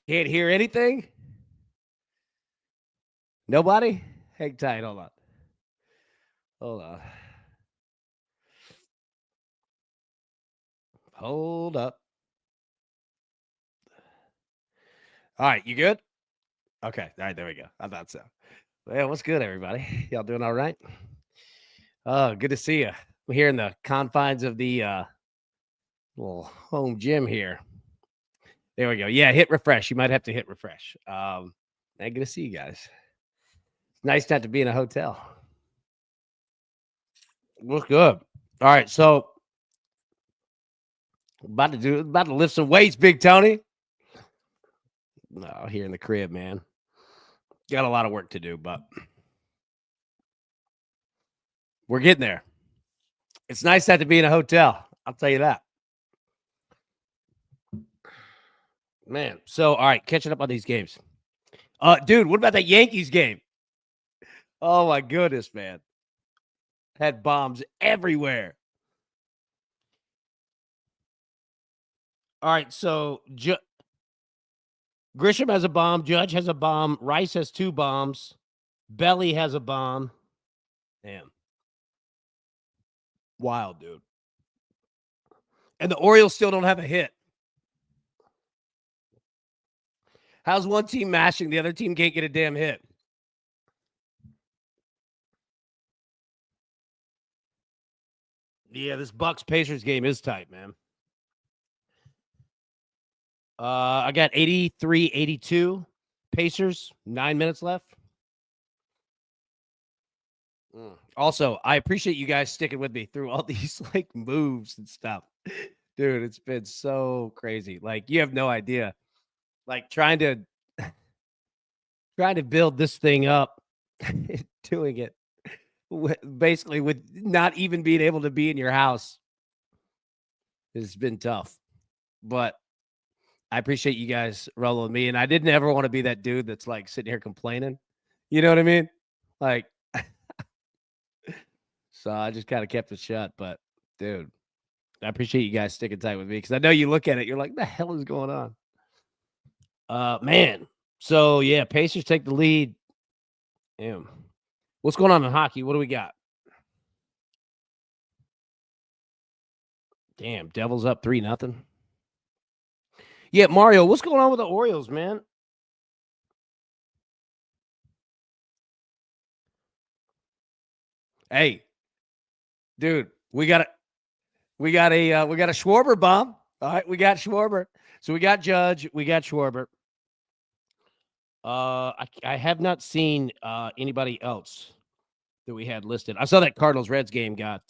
Can't hear anything? Nobody? Hang tight. Hold on. Hold on. Hold up. All right, you good? Okay. All right, there we go. I thought so. Well, what's good, everybody? Y'all doing all right? Oh, good to see you. I'm here in the confines of the little home gym here. There we go. Yeah, hit refresh. You might have to hit refresh. Good to see you guys. It's nice not to be in a hotel. What's good? All right, so about to lift some weights, Big Tony. No, here in the crib, man. Got a lot of work to do, but we're getting there. It's nice not to be in a hotel. I'll tell you that. Man. So, all right, catching up on these games. Dude, what about that Yankees game? Oh my goodness, man. Had bombs everywhere. All right, so Grisham has a bomb, Judge has a bomb, Rice has 2 bombs, Belly has a bomb. Damn. Wild, dude. And the Orioles still don't have a hit. How's one team mashing, the other team can't get a damn hit? Yeah, this Bucks Pacers game is tight, man. I got 83-82 Pacers, 9 minutes left. Also, I appreciate you guys sticking with me through all these like moves and stuff. Dude, it's been so crazy. Like you have no idea. Like trying to build this thing up, doing it basically with not even being able to be in your house has been tough. But I appreciate you guys rolling with me. And I didn't ever want to be that dude that's like sitting here complaining. You know what I mean? Like, so I just kind of kept it shut. But dude, I appreciate you guys sticking tight with me because I know you look at it, you're like, the hell is going on? Man. So yeah, Pacers take the lead. Damn. What's going on in hockey? What do we got? Damn, Devils up 3-0. Yeah, Mario, what's going on with the Orioles, man? Hey, dude, we got a Schwarber bomb. All right, we got Schwarber. So we got Judge, we got Schwarber. I have not seen anybody else that we had listed. I saw that Cardinals Reds game got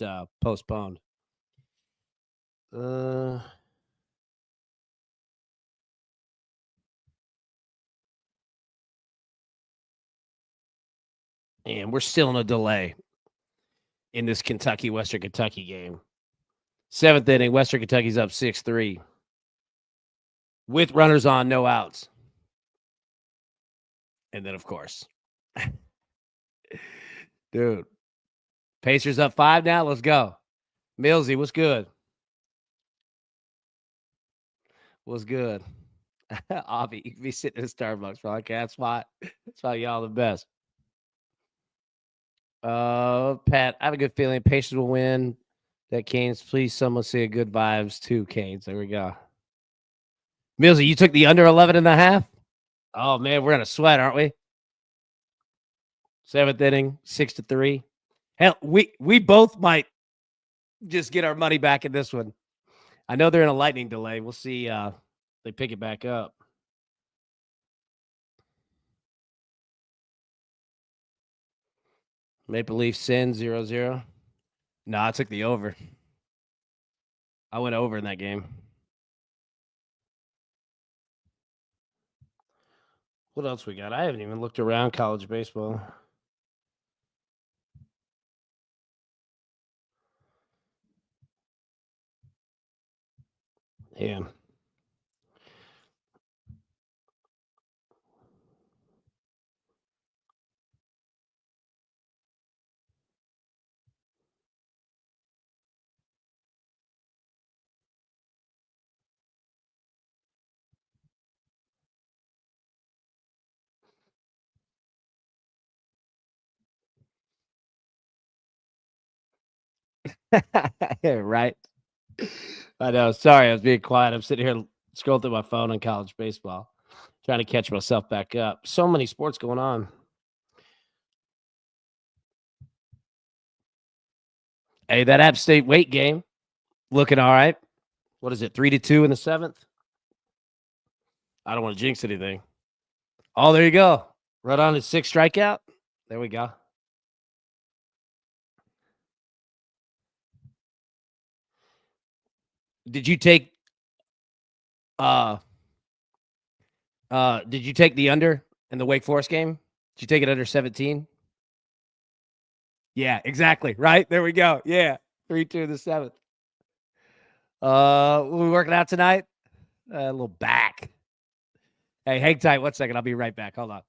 postponed. Uh, and we're still in a delay in this Kentucky Western Kentucky game. 7th inning, Western Kentucky's up 6-3 with runners on, no outs. And then, of course, dude, Pacers up 5 now. Let's go. Millsy, what's good? What's good? Avi, you can be sitting in Starbucks, bro. Okay, that's why y'all the best. Pat, I have a good feeling Pacers will win. That Canes, please someone say a good vibes to Canes. There we go. Millsy, you took the under 11 and a half? Oh man, we're in a sweat, aren't we? 7th inning, 6-3. Hell, we both might just get our money back in this one. I know they're in a lightning delay. We'll see they pick it back up. Maple Leaf sin 0-0. No, I took the over. I went over in that game. What else we got? I haven't even looked around college baseball. Yeah. Right. I know. Sorry, I was being quiet. I'm sitting here scrolling through my phone on college baseball, trying to catch myself back up. So many sports going on. Hey, that App State weight game looking all right. What is it? 3-2 in the seventh. I don't want to jinx anything. Oh, there you go. Right on his sixth strikeout. There we go. Did you take uh did you take the under in the Wake Forest game? Did you take it under 17? Yeah, exactly. Right? There we go. Yeah. 3-2 in the seventh. We working out tonight? A little back. Hey, hang tight 1 second. I'll be right back. Hold on.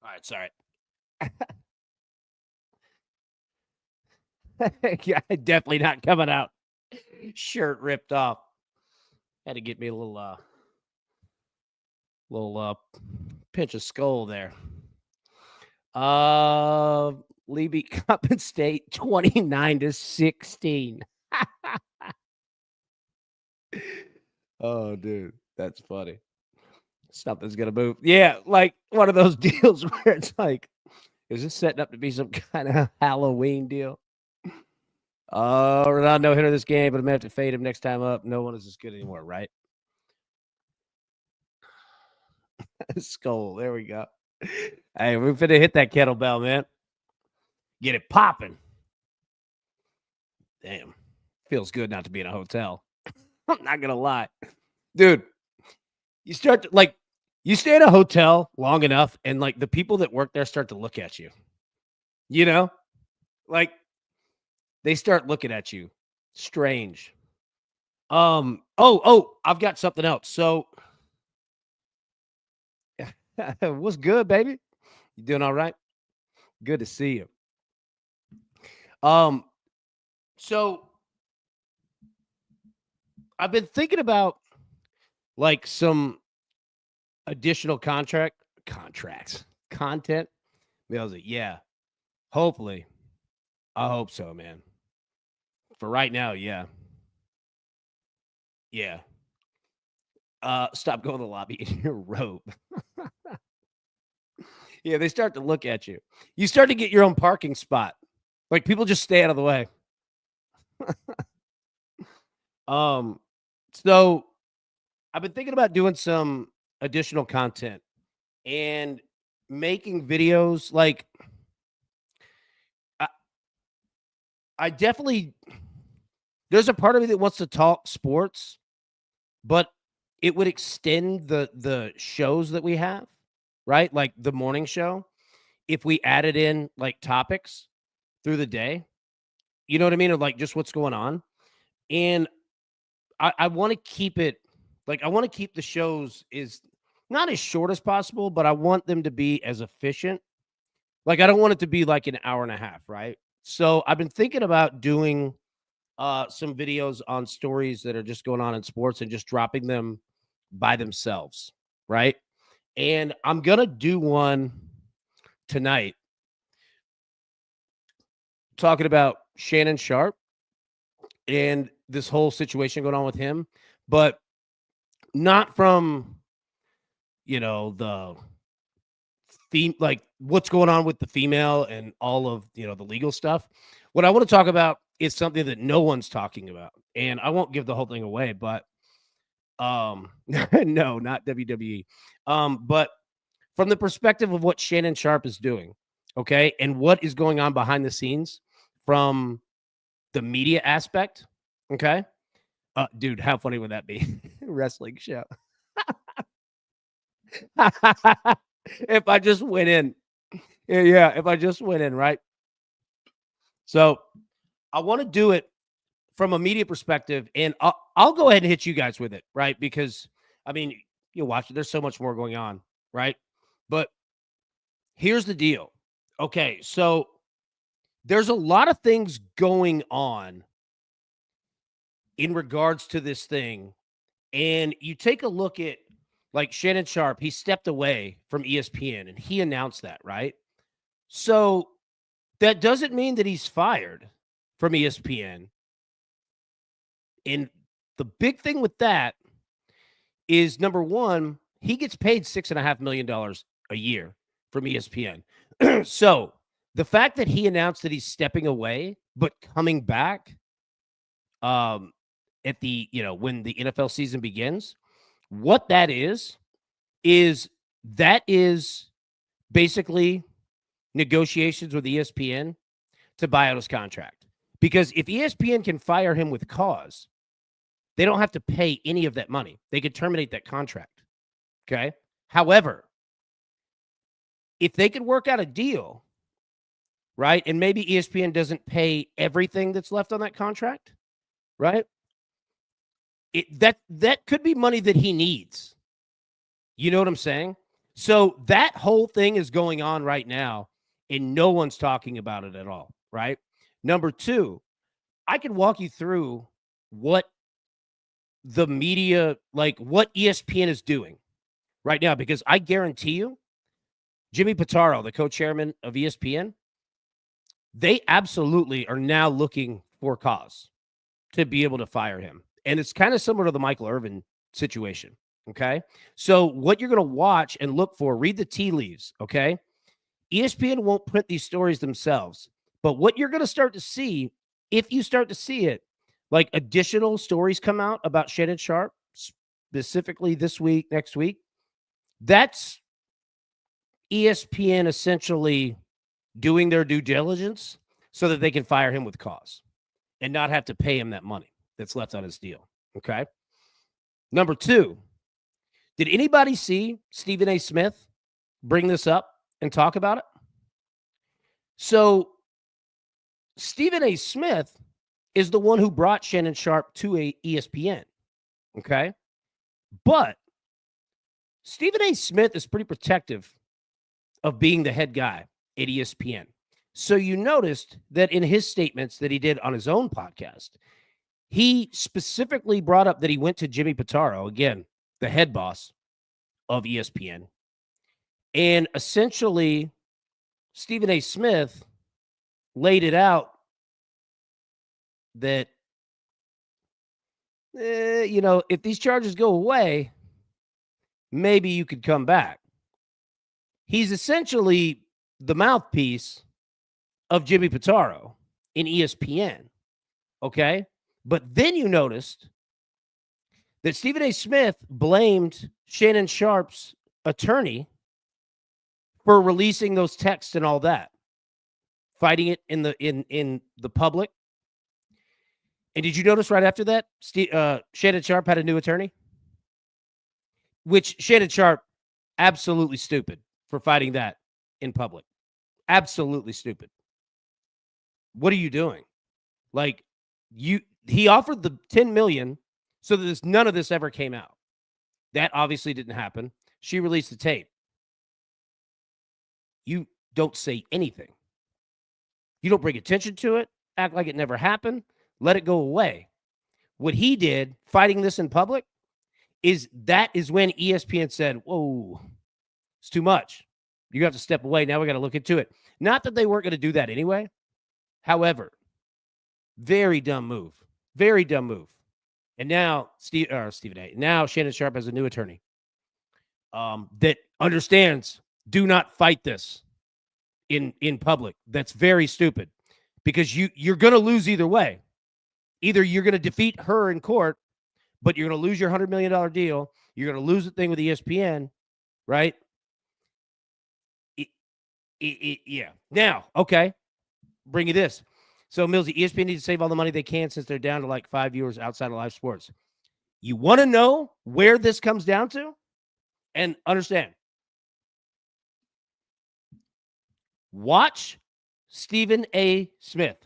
All right, sorry. Yeah, definitely not coming out. Shirt ripped off. Had to get me a little pinch of skull there. Uh Lee beat Coppin State 29-16. Oh, dude, that's funny. Something's gonna move. Yeah, like one of those deals where it's like, is this setting up to be some kind of Halloween deal? Ronaldo no hitter this game, but I'm gonna have to fade him next time up. No one is as good anymore, right? Skull. There we go. Hey, we're finna hit that kettlebell, man. Get it popping. Damn. Feels good not to be in a hotel. I'm not gonna lie. Dude, you start to like you stay in a hotel long enough and like the people that work there start to look at you. You know? Like they start looking at you. Strange. I've got something else. So what's good, baby? You doing all right? Good to see you. Um, so I've been thinking about like some additional contracts, content. I was like, yeah, hopefully. I hope so, man. For right now, yeah. Yeah. Stop going to the lobby in your robe. Yeah, they start to look at you. You start to get your own parking spot. Like people just stay out of the way. Um, so I've been thinking about doing some additional content and making videos. Like I, I definitely there's a part of me that wants to talk sports, but it would extend the shows that we have, right? Like the morning show, if we added in like topics through the day, you know what I mean? Or like just what's going on. And I want to keep it like I want to keep the shows is not as short as possible, but I want them to be as efficient. Like I don't want it to be like an hour and a half, right? So I've been thinking about doing some videos on stories that are just going on in sports and just dropping them by themselves, right? And I'm gonna do one tonight talking about Shannon Sharp and this whole situation going on with him. But not from, the like what's going on with the female and all of, the legal stuff. What I want to talk about is something that no one's talking about. And I won't give the whole thing away, but no, not WWE. But from the perspective of what Shannon Sharp is doing, okay, and what is going on behind the scenes from the media aspect, okay? Dude, how funny would that be? Wrestling show. If I just went in. Yeah, if I just went in, right? So I want to do it from a media perspective, and I'll go ahead and hit you guys with it, right? Because, I mean, you watch it. There's so much more going on, right? But here's the deal. Okay, so there's a lot of things going on in regards to this thing. And you take a look at like Shannon Sharp, he stepped away from ESPN and he announced that, right? So that doesn't mean that he's fired from ESPN. And the big thing with that is number one, he gets paid $6.5 million a year from ESPN. So the fact that he announced that he's stepping away, but coming back at the, when the NFL season begins, what that is that is basically negotiations with ESPN to buy out his contract. Because if ESPN can fire him with cause, they don't have to pay any of that money. They could terminate that contract. Okay. However, if they could work out a deal, right, and maybe ESPN doesn't pay everything that's left on that contract, right? That could be money that he needs. You know what I'm saying? So that whole thing is going on right now, and no one's talking about it at all, right? Number two, I can walk you through what the media, like what ESPN is doing right now, because I guarantee you, Jimmy Pitaro, the co-chairman of ESPN, they absolutely are now looking for cause to be able to fire him. And it's kind of similar to the Michael Irvin situation. Okay. So what you're going to watch and look for, read the tea leaves. Okay. ESPN won't print these stories themselves, but what you're going to start to see, if you start to see it, like additional stories come out about Shannon Sharp, specifically this week, next week, that's ESPN essentially doing their due diligence so that they can fire him with cause and not have to pay him that money that's left on his deal. Okay. Number two, did anybody see Stephen A. Smith bring this up and talk about it? So Stephen A. Smith is the one who brought Shannon Sharp to ESPN. Okay. But Stephen A. Smith is pretty protective of being the head guy at ESPN. So you noticed that in his statements that he did on his own podcast, he specifically brought up that he went to Jimmy Pitaro, again, the head boss of ESPN. And essentially, Stephen A. Smith laid it out that, if these charges go away, maybe you could come back. He's essentially the mouthpiece of Jimmy Pitaro in ESPN. Okay. But then you noticed that Stephen A. Smith blamed Shannon Sharp's attorney for releasing those texts and all that, fighting it in the public. And did you notice right after that, Shannon Sharp had a new attorney? Which Shannon Sharp, absolutely stupid for fighting that in public. Absolutely stupid. What are you doing? Like, he offered the $10 million so that none of this ever came out. That obviously didn't happen. She released the tape. You don't say anything. You don't bring attention to it, act like it never happened, let it go away. What he did, fighting this in public, is when ESPN said, whoa, it's too much. You have to step away. Now we got to look into it. Not that they weren't going to do that anyway. However, very dumb move. Very dumb move. And now Stephen A. Now Shannon Sharp has a new attorney that understands. Do not fight this in public. That's very stupid because you're going to lose either way. Either you're going to defeat her in court, but you're going to lose your $100 million deal. You're going to lose the thing with ESPN, right? Yeah. Now, okay, bring you this. So, Millsy, ESPN needs to save all the money they can since they're down to like 5 viewers outside of live sports. You want to know where this comes down to? And understand. Watch Stephen A. Smith.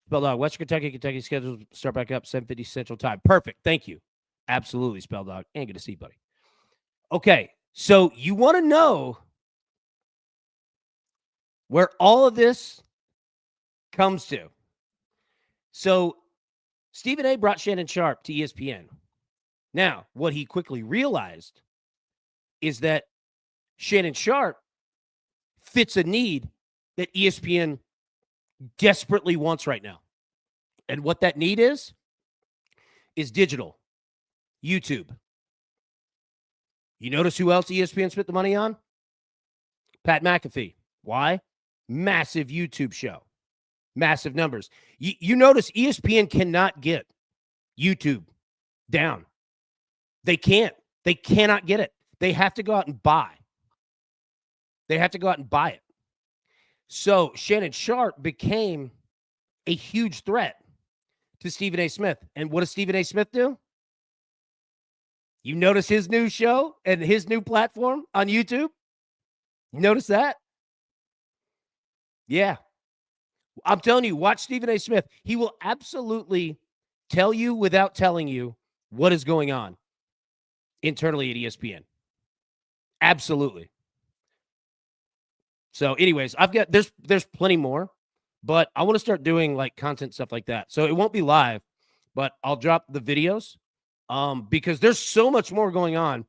Spell Dog, Western Kentucky schedule start back up 7:50 Central Time. Perfect. Thank you. Absolutely, Spell Dog. And good to see you, buddy. Okay, so you want to know where all of this comes to. So Stephen A. brought Shannon Sharp to ESPN. Now, what he quickly realized is that Shannon Sharp fits a need that ESPN desperately wants right now. And what that need is digital, YouTube. You notice who else ESPN spent the money on? Pat McAfee. Why? Massive YouTube show. Massive numbers. You notice ESPN cannot get YouTube down. They can't. They cannot get it. They have to go out and buy. it. So Shannon Sharp became a huge threat to Stephen A. Smith. And what does Stephen A. Smith do? You notice his new show and his new platform on YouTube? You notice that? Yeah. I'm telling you, watch Stephen A. Smith. He will absolutely tell you without telling you what is going on internally at ESPN. Absolutely. So anyways, there's plenty more, but I want to start doing like content stuff like that. So it won't be live, but I'll drop the videos because there's so much more going on.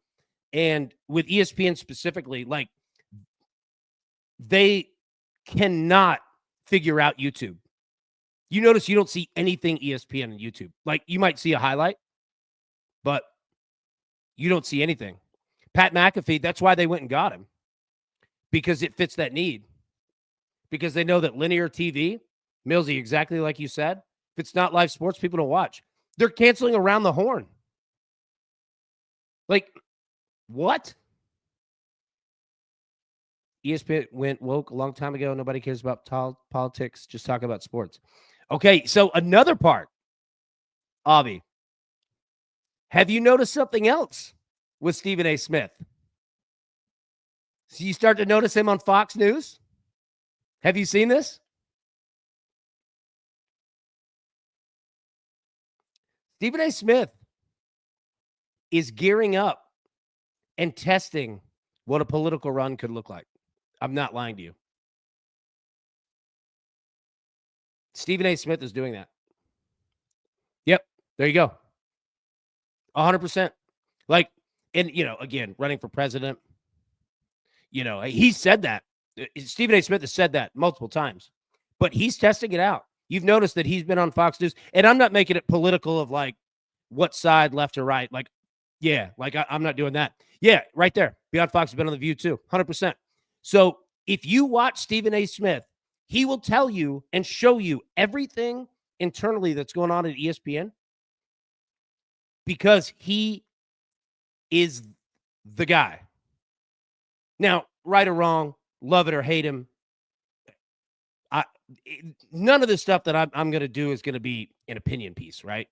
And with ESPN specifically, like they cannot figure out YouTube. You notice you don't see anything ESPN on YouTube. Like you might see a highlight, but you don't see anything. Pat McAfee, that's why they went and got him. Because it fits that need. Because they know that linear TV, Millsy, exactly like you said, if it's not live sports, people don't watch. They're canceling Around the Horn. Like, what? ESPN went woke a long time ago. Nobody cares about politics. Just talk about sports. Okay, so another part, Avi. Have you noticed something else with Stephen A. Smith? So you start to notice him on Fox News? Have you seen this? Stephen A. Smith is gearing up and testing what a political run could look like. I'm not lying to you. Stephen A. Smith is doing that. Yep. There you go. 100%. Like, and, again, running for president, he said that. Stephen A. Smith has said that multiple times, but he's testing it out. You've noticed that he's been on Fox News, and I'm not making it political of like what side, left or right. Like, yeah, like I'm not doing that. Yeah, right there. Beyond Fox has been on The View too, 100%. So if you watch Stephen A. Smith, he will tell you and show you everything internally that's going on at ESPN because he is the guy. Now, right or wrong, love it or hate him, none of the stuff that I'm going to do is going to be an opinion piece, right?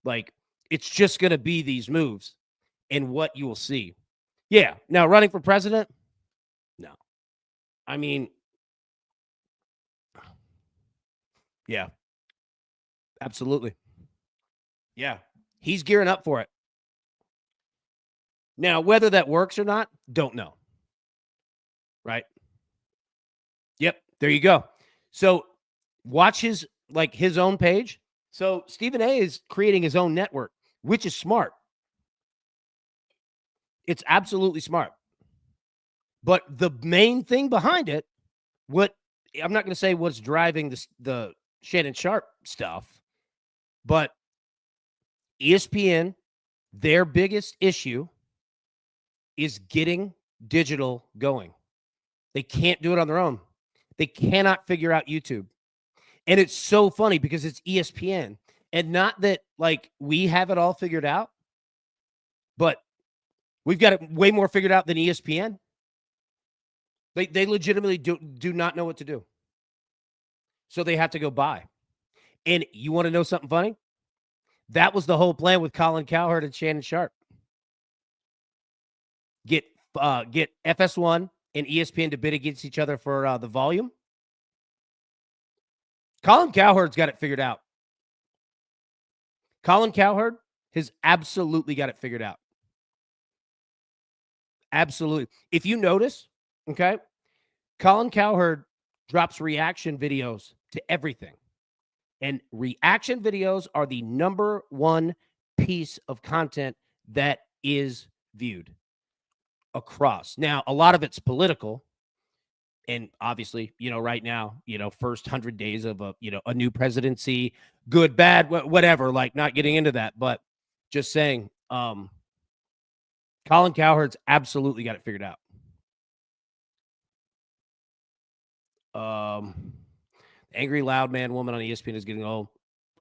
Like, it's just going to be these moves and what you will see. Yeah. Now, running for president? No. I mean, yeah. Absolutely. Yeah. He's gearing up for it. Now, whether that works or not, don't know. Right? Yep. There you go. So watch his own page. So Stephen A. is creating his own network, which is smart. It's absolutely smart. But the main thing behind it, I'm not going to say what's driving the Shannon Sharp stuff, but ESPN, their biggest issue is getting digital going. They can't do it on their own. They cannot figure out YouTube. And it's so funny because it's ESPN. And not that like we have it all figured out, but we've got it way more figured out than ESPN. They legitimately do not know what to do. So they have to go buy. And you want to know something funny? That was the whole plan with Colin Cowherd and Shannon Sharp. Get FS1 and ESPN to bid against each other for the volume. Colin Cowherd's got it figured out. Colin Cowherd has absolutely got it figured out. Absolutely. If you notice, okay, Colin Cowherd drops reaction videos to everything. And reaction videos are the number one piece of content that is viewed across. Now, a lot of it's political. And obviously, right now, first 100 days of a new presidency, good, bad, whatever, like not getting into that, but just saying, Colin Cowherd's absolutely got it figured out. Angry loud man woman on ESPN is getting old.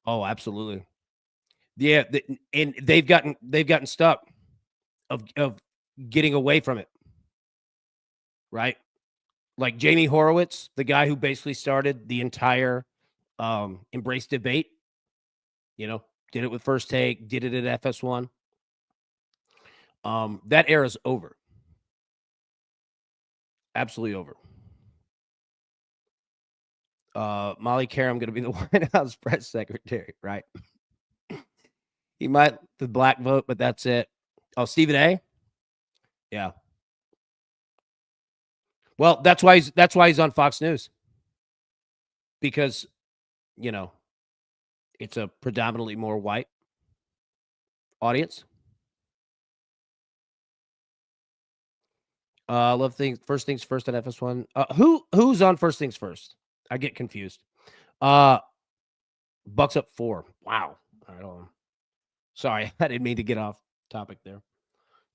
Oh, absolutely. Yeah, and they've gotten stuck of getting away from it. Right? Like Jamie Horowitz, the guy who basically started the entire Embrace debate, did it with First Take, did it at FS1. That era's over. Absolutely over. Molly Karam going to be the White House press secretary, right? He might the black vote, but that's it. Oh, Stephen A. Yeah. Well, that's why he's on Fox News. Because, it's a predominantly more white audience. Love things first on FS1. Who's on First Things First? I get confused. Bucks up 4. Wow. All right, hold on. Sorry, I didn't mean to get off topic there.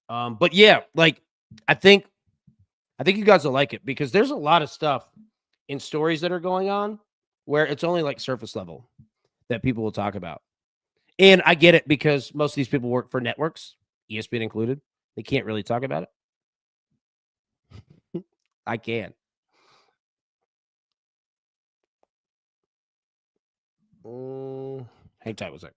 But yeah, like I think you guys will like it because there's a lot of stuff in stories that are going on where it's only like surface level that people will talk about. And I get it because most of these people work for networks, ESPN included. They can't really talk about it. I can. Hang tight, was it?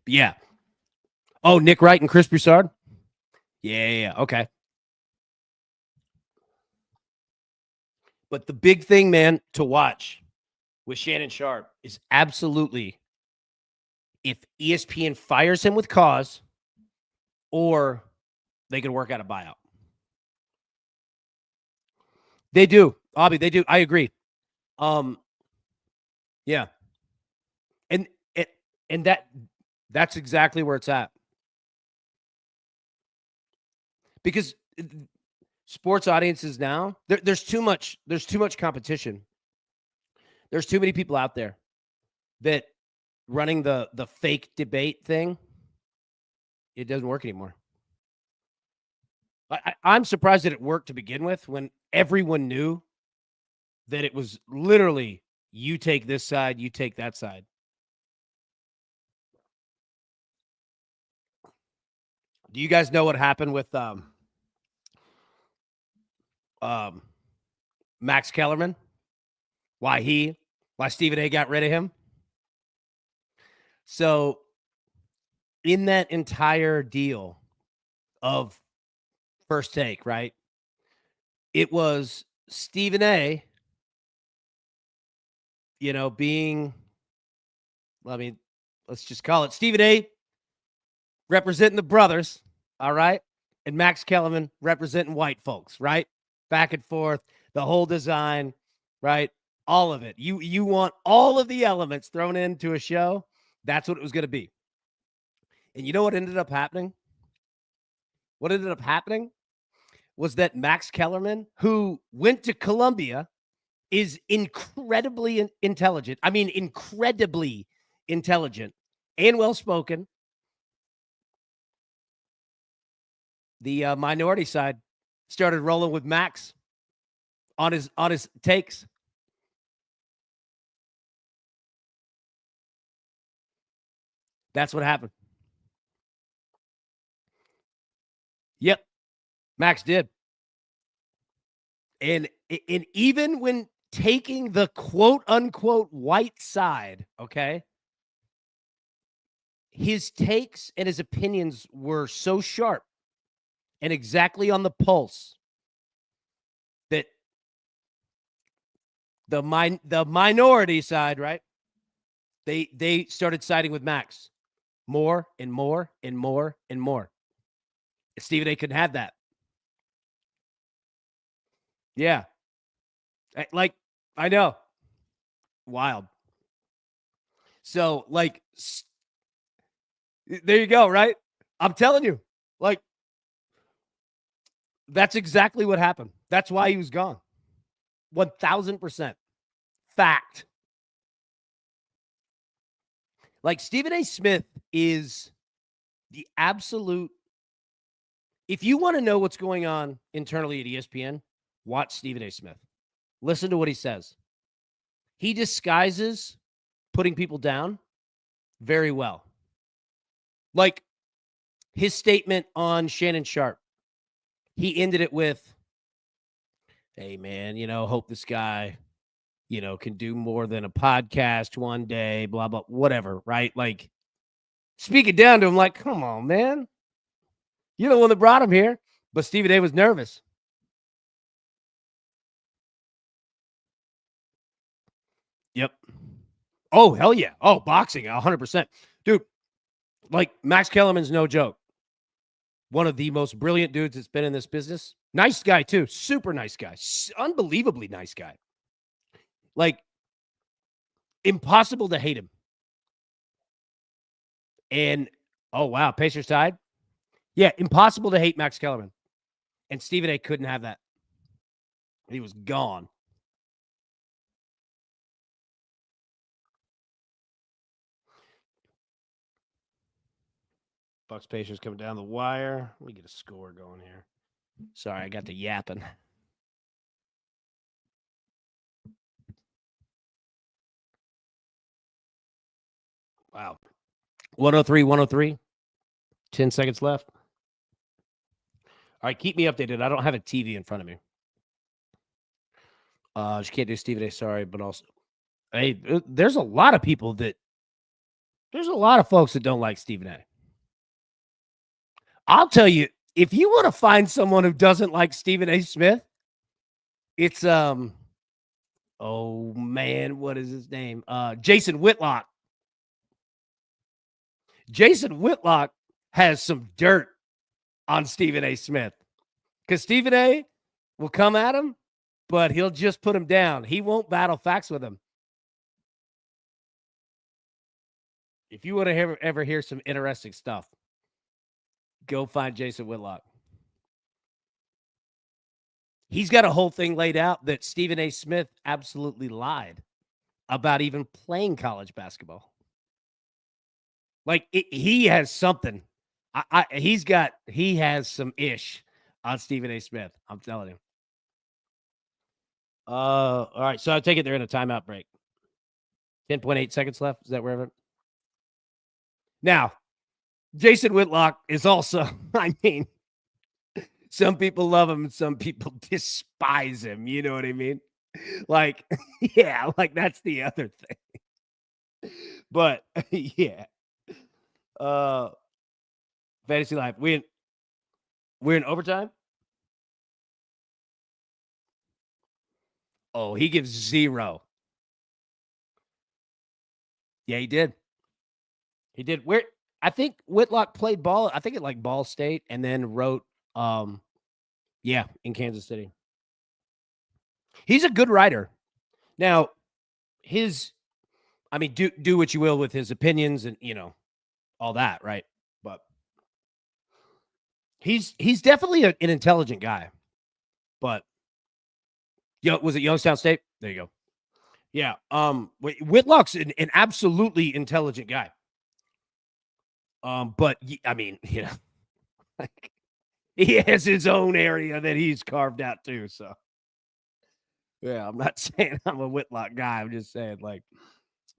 Yeah. Oh, Nick Wright and Chris Broussard? Yeah. Okay. But the big thing, man, to watch with Shannon Sharp is absolutely if ESPN fires him with cause or they can work out a buyout. They do. Abby, they do. I agree. Yeah. And that's exactly where it's at. Because sports audiences now, there's too much competition. There's too many people out there that running the fake debate thing, it doesn't work anymore. I'm surprised that it worked to begin with when everyone knew that it was literally you take this side, you take that side. Do you guys know what happened with Max Kellerman? Why Stephen A got rid of him? So in that entire deal of First Take, right? It was Stephen A, being, let's just call it Stephen A representing the brothers, all right? And Max Kellerman representing white folks, right? Back and forth, the whole design, right? All of it. You want all of the elements thrown into a show. That's what it was going to be. And you know what ended up happening? What ended up happening was that Max Kellerman, who went to Columbia, is incredibly intelligent. I mean, incredibly intelligent and well-spoken. The minority side started rolling with Max on his takes. That's what happened. Yep, Max did. And even when taking the quote unquote white side, okay, his takes and his opinions were so sharp and exactly on the pulse that the minority side, right? They started siding with Max more and more and more and more. Stephen A couldn't have that. Yeah. Like, I know. Wild. So, like, there you go, right? I'm telling you, like, that's exactly what happened. That's why he was gone. 1000%. Fact. Like, Stephen A. Smith is the absolute. If you want to know what's going on internally at ESPN, watch Stephen A. Smith. Listen to what he says. He disguises putting people down very well. Like his statement on Shannon Sharp, he ended it with, hey, man, hope this guy, can do more than a podcast one day, blah, blah, whatever, right? Like, speaking down to him, like, come on, man. You're the one that brought him here. But Stephen A was nervous. Yep. Oh, hell yeah. Oh, boxing, 100%. Dude, like, Max Kellerman's no joke. One of the most brilliant dudes that's been in this business. Nice guy, too. Super nice guy. Unbelievably nice guy. Like, impossible to hate him. And, oh, wow, Pacers tied? Yeah, impossible to hate Max Kellerman. And Stephen A couldn't have that. He was gone. Bucks Pacers coming down the wire. Let me get a score going here. Sorry, I got to yapping. Wow. 103. 10 seconds left. All right, keep me updated. I don't have a TV in front of me. Just can't do Stephen A. Sorry, but also, hey, there's a lot of people there's a lot of folks that don't like Stephen A. I'll tell you, if you want to find someone who doesn't like Stephen A. Smith, it's oh man, what is his name? Jason Whitlock. Jason Whitlock has some dirt on Stephen A. Smith because Stephen A. will come at him, but he'll just put him down. He won't battle facts with him. If you want to ever hear some interesting stuff, go find Jason Whitlock. He's got a whole thing laid out that Stephen A. Smith absolutely lied about even playing college basketball. Like he has something. He has some ish on Stephen A. Smith. I'm telling you. All right. So I take it they're in a timeout break. 10.8 seconds left. Is that wherever? Now, Jason Whitlock is also, I mean, some people love him and some people despise him. You know what I mean? Like, yeah, like that's the other thing. But yeah. Fantasy Life. We're in overtime. Oh, he gives 0. Yeah, he did. He did. Where I think Whitlock played ball. I think at like Ball State, and then wrote. Yeah, in Kansas City. He's a good writer. Now, I mean, do what you will with his opinions and all that, right? But he's definitely an intelligent guy. But was it Youngstown State? There you go. Yeah. Whitlock's an absolutely intelligent guy. But I mean, like, he has his own area that he's carved out too. So yeah, I'm not saying I'm a Whitlock guy. I'm just saying like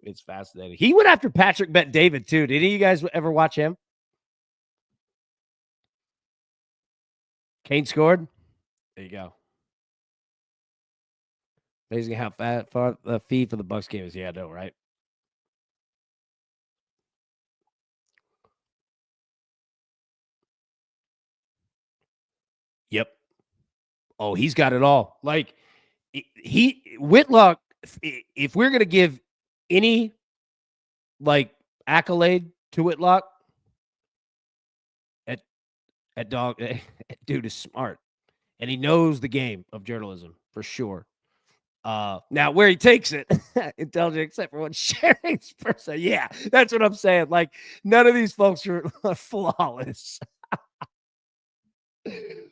it's fascinating. He went after Patrick Bet David too. Did any of you guys ever watch him? Kane scored. There you go. Amazing how far the fee for the Bucks game is. Yeah, I know, right? Yep. Oh, he's got it all. Like Whitlock. If we're gonna give any like accolade to Whitlock, at dog, dude is smart and he knows the game of journalism for sure. Now where he takes it, intelligent except for what sharing's person. Yeah, that's what I'm saying. Like none of these folks are flawless.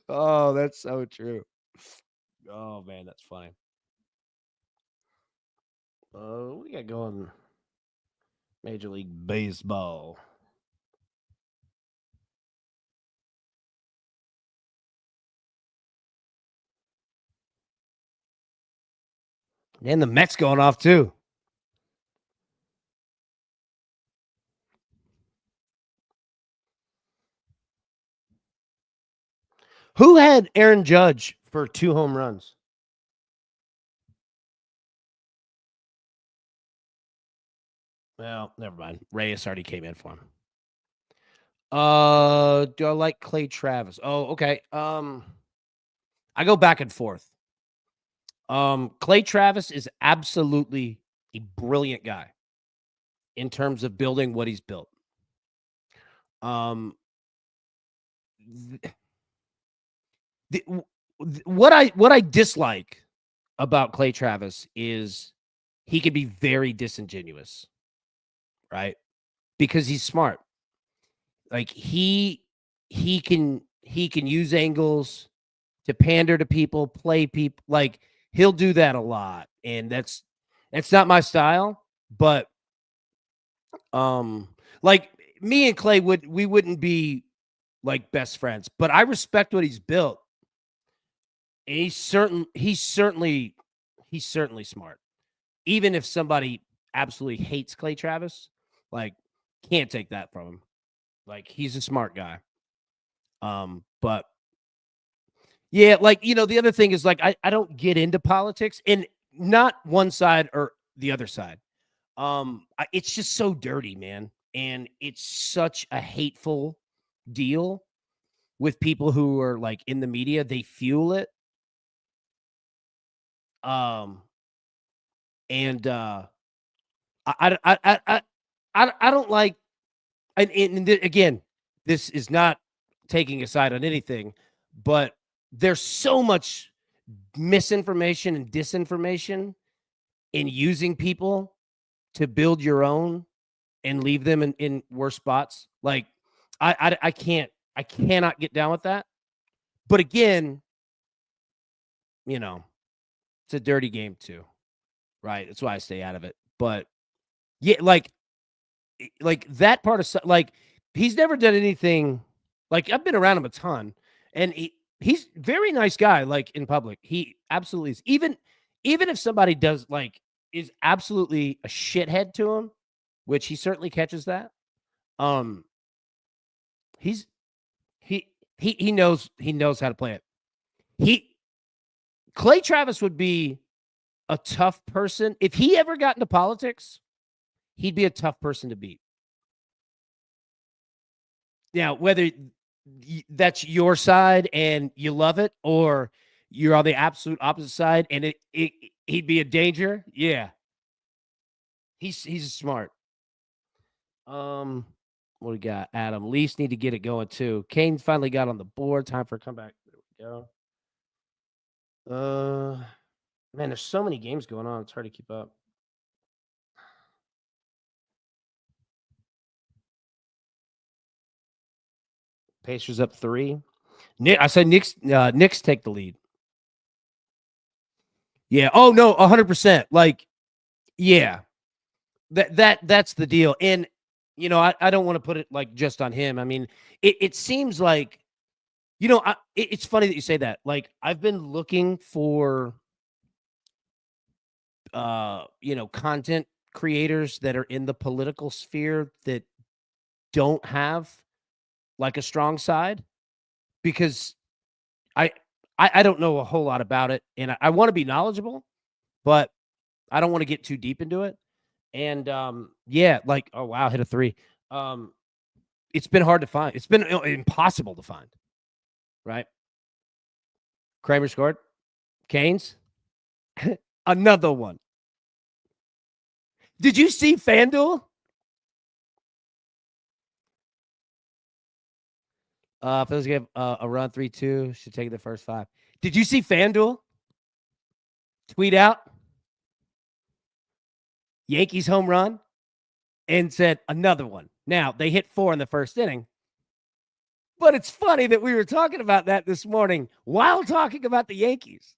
Oh, that's so true. Oh man, that's funny. We got going Major League Baseball. And the Mets going off too. Who had Aaron Judge for 2 home runs? Well, never mind. Reyes already came in for him. Do I like Clay Travis? Oh, okay. I go back and forth. Clay Travis is absolutely a brilliant guy in terms of building what he's built. Um, th- what I dislike about Clay Travis is he can be very disingenuous, right? Because he's smart. Like he can use angles to pander to people, play people. Like he'll do that a lot, and that's not my style. But um, like me and Clay wouldn't be like best friends, but I respect what he's built. And he's certainly smart. Even if somebody absolutely hates Clay Travis, like can't take that from him. Like he's a smart guy. But yeah, like the other thing is like I don't get into politics and not one side or the other side. It's just so dirty, man. And it's such a hateful deal with people who are like in the media. They fuel it. Um, and I don't like again, this is not taking a side on anything, but there's so much misinformation and disinformation in using people to build your own and leave them in worse spots. Like I cannot get down with that. But again, you know, it's a dirty game too, right? That's why I stay out of it. But yeah, like that part of like he's never done anything. Like I've been around him a ton, and he's very nice guy. Like in public, he absolutely is. Even if somebody does like is absolutely a shithead to him, which he certainly catches that. Um, he's he knows how to play it. He Clay Travis would be a tough person if he ever got into politics. He'd be a tough person to beat. Now, whether that's your side and you love it, or you're on the absolute opposite side and he'd be a danger. Yeah, he's smart. Um, what we got? Adam Leafs need to get it going too. Kane finally got on the board. Time for a comeback. There we go. Man, there's so many games going on. It's hard to keep up. Pacers up 3. Nick, I said Knicks take the lead. Yeah. Oh no, 100%. Like, yeah, that's the deal. And I don't want to put it like just on him. I mean, it seems like it's funny that you say that. Like, I've been looking for content creators that are in the political sphere that don't have like a strong side because I I don't know a whole lot about it, and I want to be knowledgeable, but I don't want to get too deep into it. And yeah, like, oh wow, hit a three. Um, it's been hard to find. It's been impossible to find. Right? Kramer scored. Canes, another one. Did you see FanDuel? Phillies gave a run 3-2. Should take the first five. Did you see FanDuel tweet out Yankees home run and said another one? Now, they hit four in the first inning, but it's funny that we were talking about that this morning while talking about the Yankees.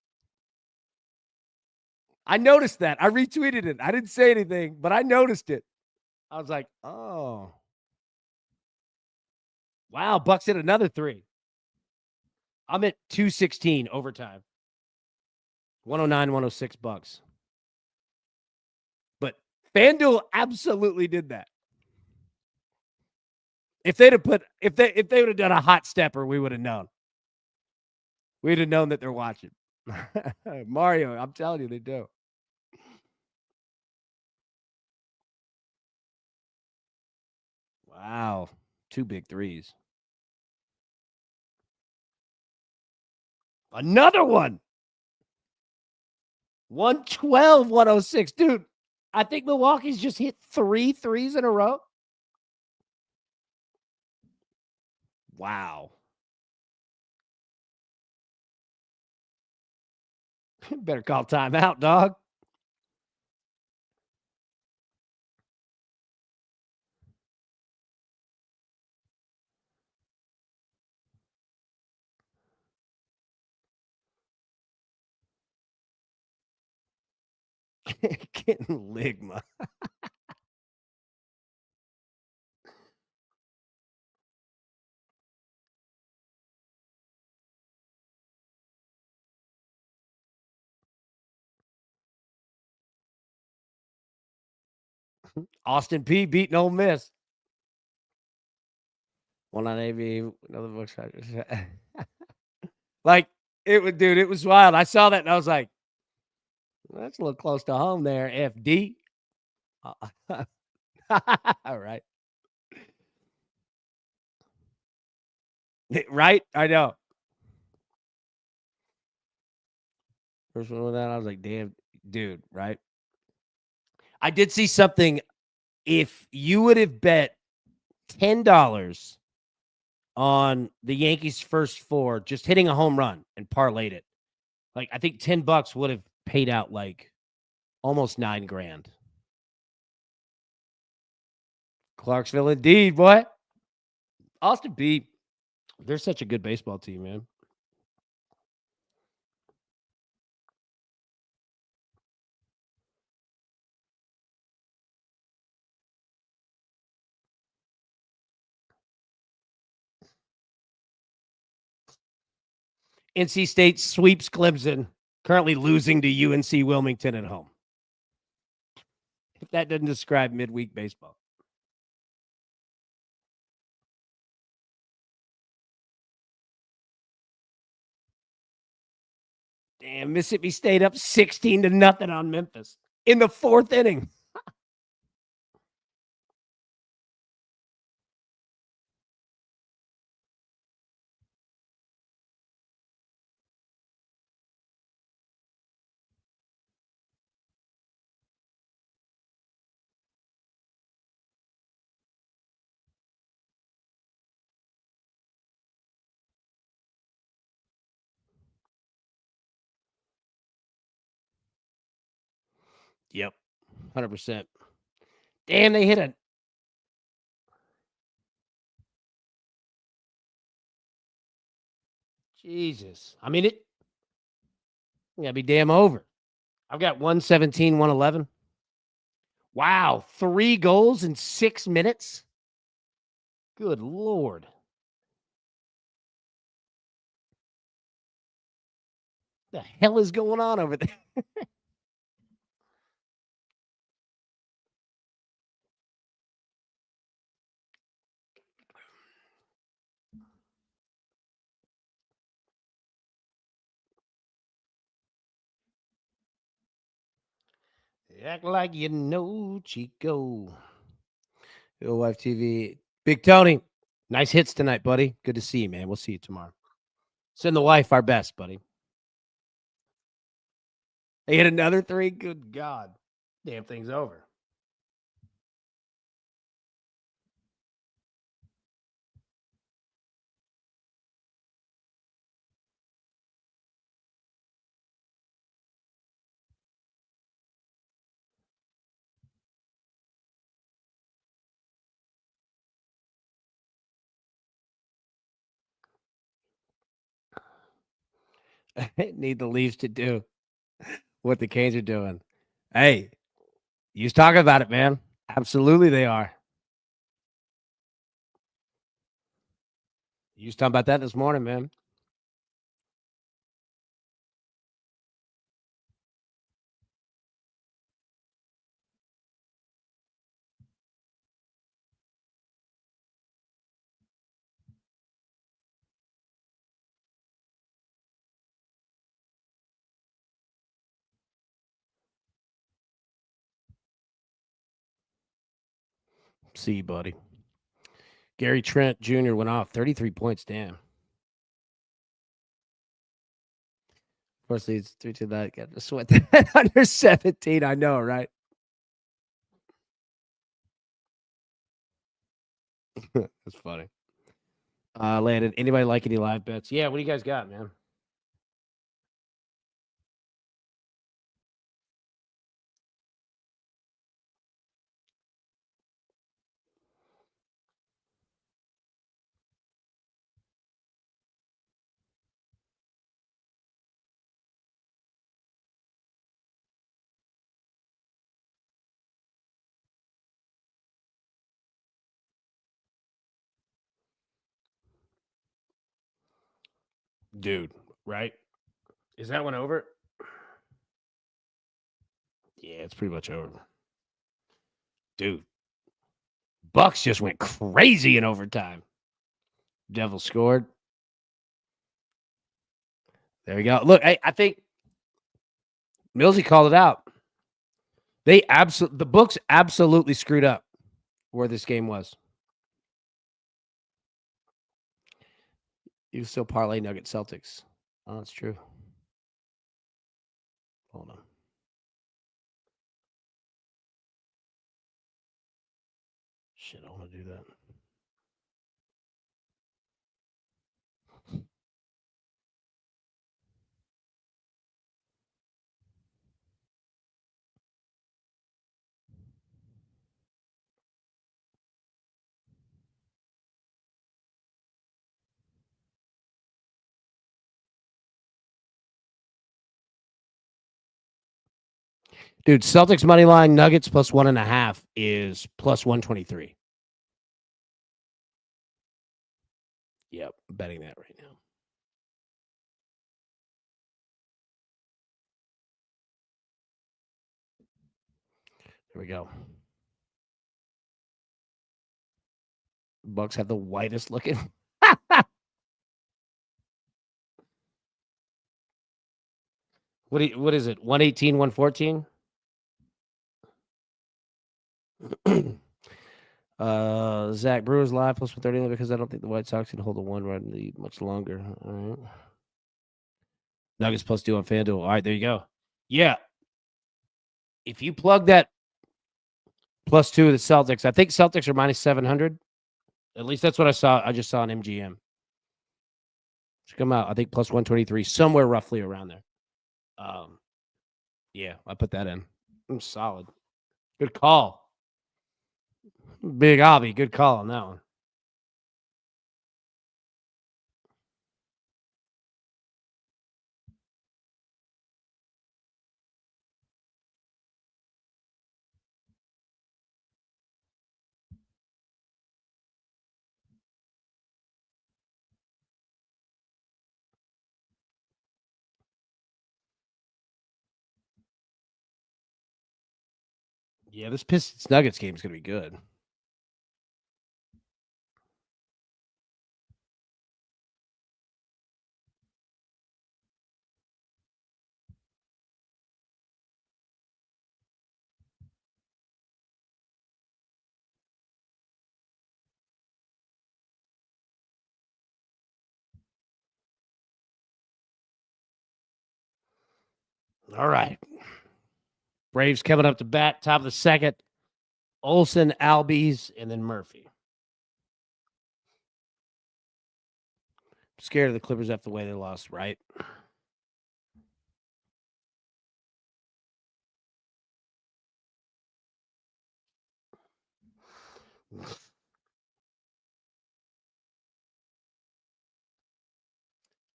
I noticed that. I retweeted it. I didn't say anything, but I noticed it. I was like, oh, wow. Bucks hit another three. I'm at 216 overtime. 109, 106 Bucks. But FanDuel absolutely did that. If they'd have if they would have done a hot stepper, we would have known. We'd have known that they're watching. Mario, I'm telling you, they do. Wow. Two big threes. Another one. 112, 106. Dude, I think Milwaukee's just hit three threes in a row. Wow. Better call timeout, dog. Getting ligma. Austin P beating Ole Miss. One on AB, another book. Like, it would, dude, it was wild. I saw that and I was like, that's a little close to home there, FD. All right. Right? I know. First one with that, I was like, damn, dude, right? I did see something. If you would have bet $10 on the Yankees' first four, just hitting a home run and parlayed it, like, I think $10 would have paid out like almost 9 grand. Clarksville, indeed, boy. Austin B. They're such a good baseball team, man. NC State sweeps Clemson, currently losing to UNC Wilmington at home. If that doesn't describe midweek baseball. Damn, Mississippi State up 16-0 on Memphis in the fourth inning. Yep, 100%. Damn, they hit a. Jesus. I mean, it got to be damn over. I've got 117, 111. Wow, 3 goals in 6 minutes? Good lord. The hell is going on over there? Act like you know, Chico. Real Wife TV. Big Tony, nice hits tonight, buddy. Good to see you, man. We'll see you tomorrow. Send the wife our best, buddy. They hit another 3? Good God. Damn thing's over. Need the Leafs to do what the Canes are doing. Hey, you was talking about it, man. Absolutely, they are. You was talking about that this morning, man. See you, buddy. Gary Trent Jr. went off 33 points. Damn. Of course, he's 3 to that. Got to sweat that under 17. I know, right? That's funny. Landon, anybody like any live bets? Yeah, what do you guys got, man? Dude, right? Is that one over? Yeah, it's pretty much over. Dude, Bucks just went crazy in overtime. Devils scored. There we go. Look, I think Millsy called it out. The books absolutely screwed up where this game was. You still parlay Nugget Celtics. Oh, that's true. Hold on. Shit, I want to do that. Dude, Celtics money line, Nuggets plus 1.5 is plus 123. Yep, I'm betting that right now. There we go. Bucks have the whitest looking. What is it? 118, 114? Zach Brewers live plus 130 because I don't think the White Sox can hold a 1-run lead much longer. All right. Nuggets plus 2 on FanDuel. All right, there you go. Yeah. If you plug that plus 2 of the Celtics, I think Celtics are minus 700. At least that's what I saw. I just saw on MGM. Should come out, I think, plus 123, somewhere roughly around there. Yeah, I put that in. I'm solid. Good call. Big Obby. Good call on that one. Yeah, this Pistons Nuggets game is gonna be good. All right. Braves coming up to bat, top of the second. Olson, Albies, and then Murphy. Scared of the Clippers after the way they lost, right?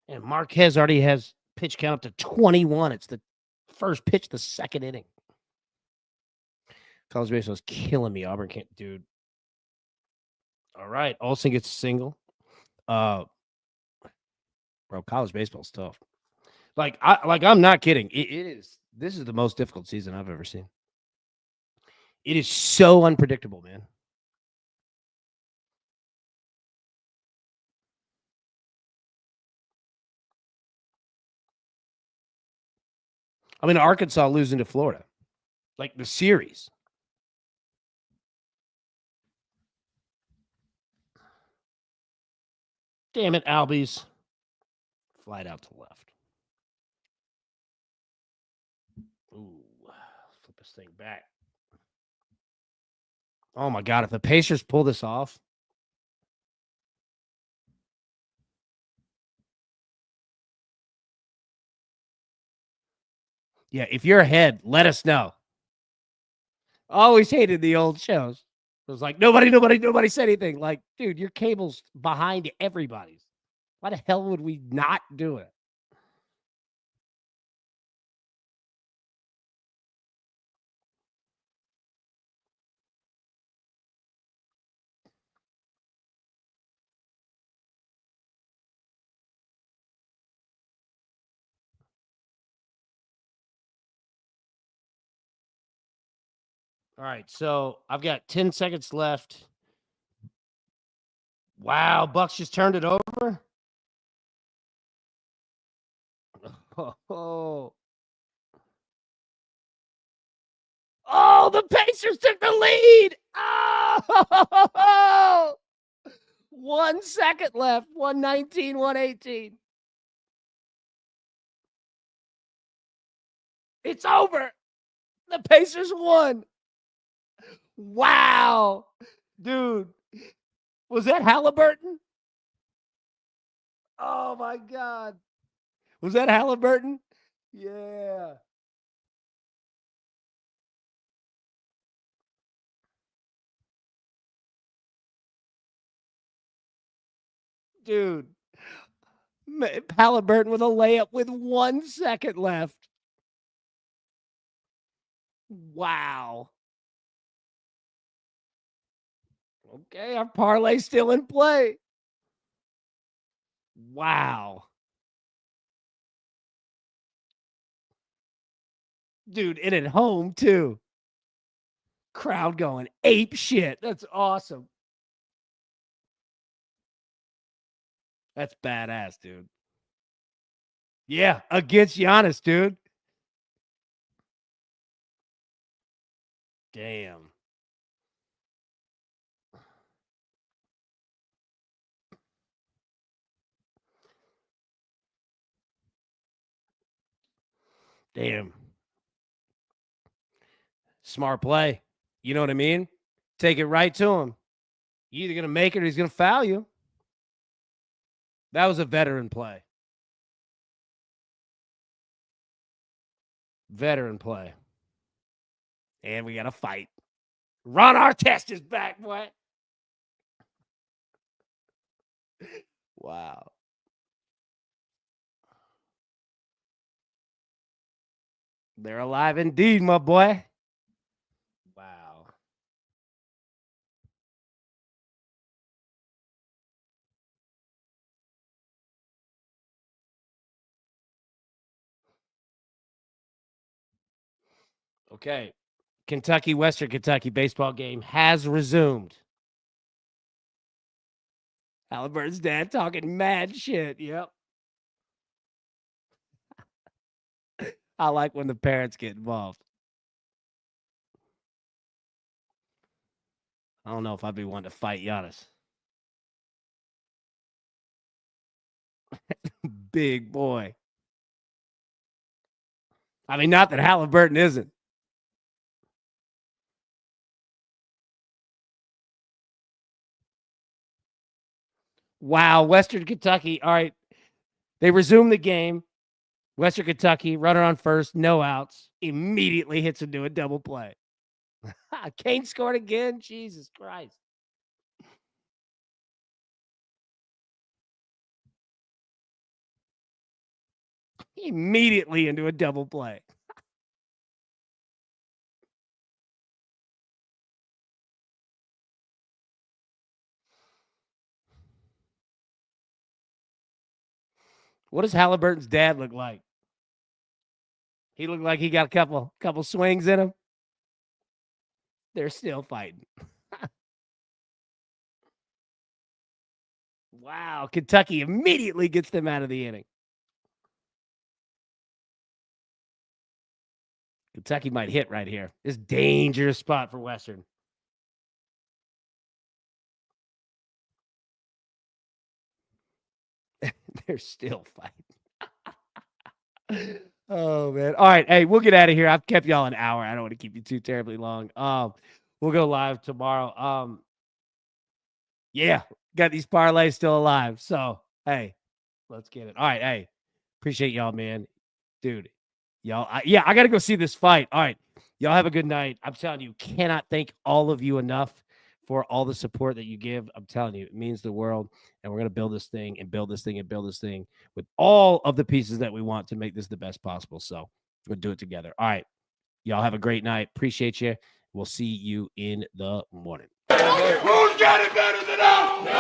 And Marquez already has pitch count up to 21. It's the first pitch of the second inning. College baseball is killing me. Auburn can't, dude. All right. Olsen gets a single. Bro, college baseball's tough. I'm not kidding. It is. This is the most difficult season I've ever seen. It is so unpredictable, man. I mean, Arkansas losing to Florida, like the series. Damn it, Albies. Flight out to left. Ooh, flip this thing back. Oh my God, if the Pacers pull this off. Yeah, if you're ahead, let us know. Always hated the old shows. It was like nobody said anything. Like, dude, your cable's behind everybody's. Why the hell would we not do it? All right, so I've got 10 seconds left. Wow, Bucks just turned it over. Oh, oh, the Pacers took the lead. Oh, 1 second left. 119, 118. It's over. The Pacers won. Wow. Dude, was that Halliburton? Oh my God. Was that Halliburton? Yeah. Dude, Halliburton with a layup with 1 second left. Wow. Okay, our parlay still in play. Wow. Dude, and at home too. Crowd going ape shit. That's awesome. That's badass, dude. Yeah, against Giannis, dude. Damn. Damn. Smart play. You know what I mean? Take it right to him. You're either going to make it or he's going to foul you. That was a veteran play. Veteran play. And we got to fight. Ron Artest is back, boy. Wow. They're alive indeed, my boy. Wow. Okay. Kentucky, Western Kentucky baseball game has resumed. Halliburton's dad talking mad shit. Yep. I like when the parents get involved. I don't know if I'd be one to fight Giannis. Big boy. I mean, not that Halliburton isn't. Wow, Western Kentucky. All right. They resume the game. Western Kentucky, runner on first, no outs. Immediately hits into a double play. Kane scored again. Jesus Christ. Immediately into a double play. What does Halliburton's dad look like? He looked like he got a couple swings in him. They're still fighting. Wow. Kentucky immediately gets them out of the inning. Kentucky might hit right here. This dangerous spot for Western. They're still fighting. Oh man. All right. Hey, we'll get out of here. I've kept y'all an hour. I don't want to keep you too terribly long. We'll go live tomorrow. Yeah, got these parlays still alive. So hey, let's get it. All right. Hey, appreciate y'all, man. Dude. Y'all, I gotta go see this fight. All right. Y'all have a good night. I'm telling you, cannot thank all of you enough for all the support that you give. I'm telling you, it means the world. And we're going to build this thing and build this thing and build this thing with all of the pieces that we want to make this the best possible. So we'll do it together. All right. Y'all have a great night. Appreciate you. We'll see you in the morning. Who's got it better than us? Nobody.